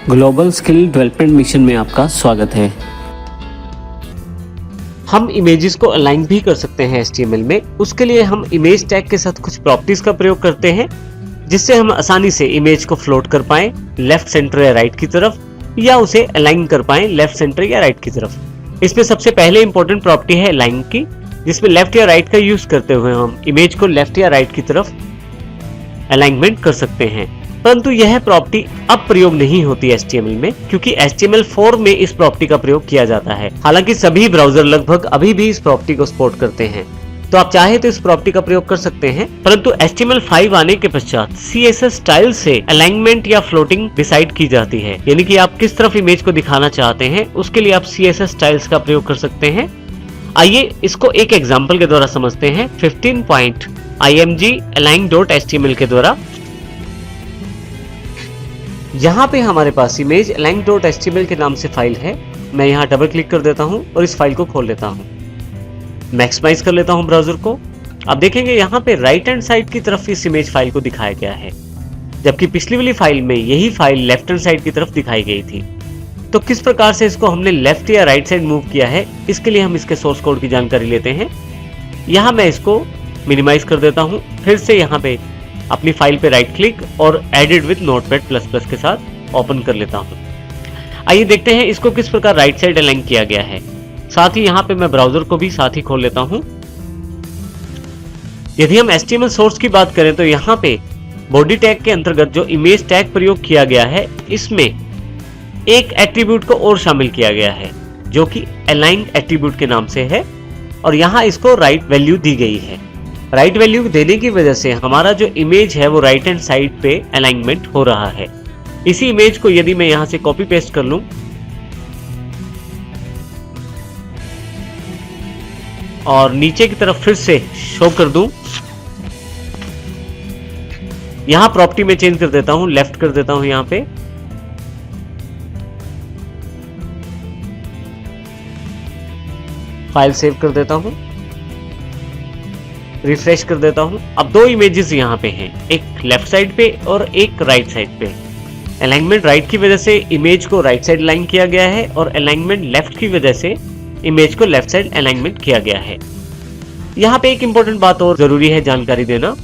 Global skill development mission में आपका स्वागत है। हम इमेजेस को अलाइन भी कर सकते हैं HTML में। उसके लिए हम इमेज टैग के साथ कुछ प्रॉपर्टीज का प्रयोग करते हैं, जिससे हम आसानी से इमेज को फ्लोट कर पाएं लेफ्ट, सेंटर या राइट की तरफ, या उसे अलाइन कर पाएं लेफ्ट, सेंटर या राइट की तरफ। इसमें सबसे पहले इंपॉर्टेंट प्रॉपर्टी है अलाइन की, जिसमें लेफ्ट या राइट का यूज करते हुए हम इमेज को लेफ्ट या राइट की तरफ अलाइनमेंट कर सकते हैं। परंतु यह प्रॉपर्टी अब प्रयोग नहीं होती HTML में, क्योंकि HTML4 में इस प्रॉपर्टी का प्रयोग किया जाता है। हालांकि सभी ब्राउजर लगभग अभी भी इस प्रॉपर्टी को सपोर्ट करते हैं, तो आप चाहे तो इस प्रॉपर्टी का प्रयोग कर सकते हैं। परंतु HTML5 आने के पश्चात CSS स्टाइल से अलाइनमेंट या फ्लोटिंग डिसाइड की जाती है, यानी कि आप किस तरफ इमेज को दिखाना चाहते हैं उसके लिए आप CSS स्टाइल्स का प्रयोग कर सकते हैं। आइए इसको एक एग्जाम्पल के द्वारा समझते हैं 15.img align.html के द्वारा। यहाँ पे हमारे पास इमेज align.html के नाम से फाइल है। मैं यहाँ डबल क्लिक कर देता हूँ और इस फाइल को खोल लेता हूँ, मैक्सिमाइज कर लेता हूँ ब्राउजर को। अब देखेंगे यहाँ पे राइट हैंड साइड की तरफ इस इमेज फाइल को दिखाया गया है, जबकि पिछली वाली फाइल में यही फाइल लेफ्ट हैंड साइड की तरफ दिखाई गई थी। तो किस प्रकार से इसको हमने लेफ्ट या राइट साइड मूव किया है, इसके लिए हम इसके सोर्स कोड की जानकारी लेते हैं। यहाँ मैं इसको मिनिमाइज कर देता हूँ, फिर से यहाँ पे अपनी फाइल पे राइट क्लिक और edit with notepad plus plus के साथ ओपन कर लेता हूँ। आइए देखते हैं इसको किस प्रकार राइट साइड अलाइन किया गया है। साथ ही यहाँ पे मैं ब्राउजर को भी साथ ही खोल लेता हूँ। यदि हम HTML सोर्स की बात करें तो यहाँ पे बॉडी टैग के अंतर्गत जो इमेज टैग प्रयोग किया गया है, इसमें एक एट्रीब्यूट को और शामिल किया गया है, जो कि अलाइन एट्रीब्यूट के नाम से है, और यहाँ इसको राइट वैल्यू दी गई है। राइट वैल्यू देने की वजह से हमारा जो इमेज है वो राइट हैंड साइड पे अलाइनमेंट हो रहा है। इसी इमेज को यदि मैं यहाँ से कॉपी पेस्ट कर लूं और नीचे की तरफ फिर से शो कर दूं, यहाँ प्रॉपर्टी में चेंज कर देता हूं, लेफ्ट कर देता हूं यहाँ पे, फाइल सेव कर देता हूं, रिफ्रेश कर देता हूं। अब दो इमेजेस यहाँ पे हैं, एक लेफ्ट साइड पे और एक राइट साइड पे। अलाइनमेंट राइट की वजह से इमेज को राइट साइड अलाइन किया गया है, और अलाइनमेंट लेफ्ट की वजह से इमेज को लेफ्ट साइड अलाइनमेंट किया गया है। यहाँ पे एक इंपॉर्टेंट बात और जरूरी है जानकारी देना।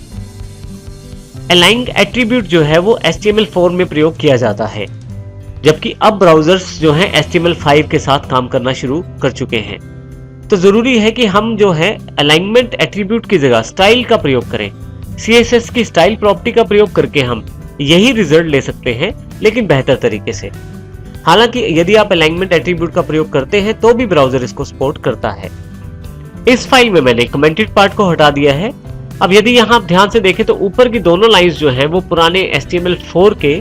अलाइंड एट्रीब्यूट जो है वो HTML4 में प्रयोग किया जाता है, जबकि अब ब्राउजर्स जो हैं HTML5 के साथ काम करना शुरू कर चुके हैं। तो जरूरी है कि हम जो है अलाइनमेंट एट्रीब्यूट की जगह स्टाइल का प्रयोग करें। CSS की स्टाइल प्रॉपर्टी का प्रयोग करके हम यही रिजल्ट ले सकते हैं, लेकिन बेहतर तरीके से। हालांकि यदि आप अलाइनमेंट एट्रीब्यूट का प्रयोग करते हैं तो भी ब्राउजर इसको सपोर्ट करता है। इस फाइल में मैंने कमेंटेड पार्ट को हटा दिया है। अब यदि यहाँ आप ध्यान से देखें तो ऊपर की दोनों लाइंस जो हैं वो पुराने HTML4 के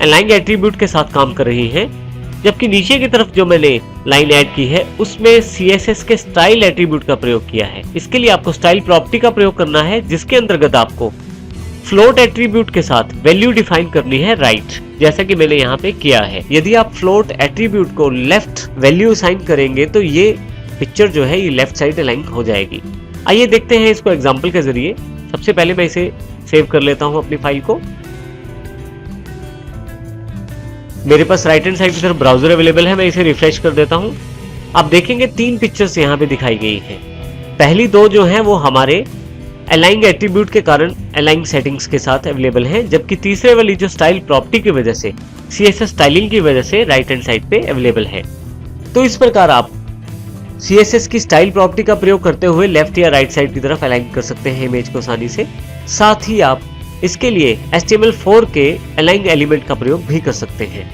अलाइंड एट्रीब्यूट के साथ काम कर रही हैं, जबकि नीचे की तरफ जो मैंने लाइन ऐड की है उसमें CSS के स्टाइल एट्रीब्यूट का प्रयोग किया है। इसके लिए आपको स्टाइल प्रॉपर्टी का प्रयोग करना है, जिसके अंतर्गत आपको फ्लोट एट्रीब्यूट के साथ वैल्यू डिफाइन करनी है राइट, जैसा कि मैंने यहाँ पे किया है। यदि आप फ्लोट एट्रीब्यूट को लेफ्ट वैल्यू असाइन करेंगे तो ये पिक्चर जो है ये लेफ्ट साइड अलाइन हो जाएगी। आइए देखते हैं इसको एग्जाम्पल के जरिए। सबसे पहले मैं इसे सेव कर लेता हूँ अपनी फाइल को। मेरे पास राइट हैंड साइड की तरफ ब्राउजर अवेलेबल है, मैं इसे रिफ्रेश कर देता हूं। आप देखेंगे तीन पिक्चर्स यहां पे दिखाई गई हैं। पहली दो जो हैं वो हमारे अलाइन एट्रीब्यूट के कारण अलाइन सेटिंग्स के साथ अवेलेबल हैं, जबकि तीसरे वाली जो स्टाइल प्रॉपर्टी की वजह से CSS स्टाइलिंग की वजह से राइट हैंड साइड पे अवेलेबल है। तो इस प्रकार आप CSS की स्टाइल प्रॉपर्टी का प्रयोग करते हुए लेफ्ट या राइट साइड की तरफ अलाइन कर सकते हैं इमेज को आसानी से। साथ ही आप इसके लिए HTML4 के अलाइन एलिमेंट का प्रयोग भी कर सकते हैं।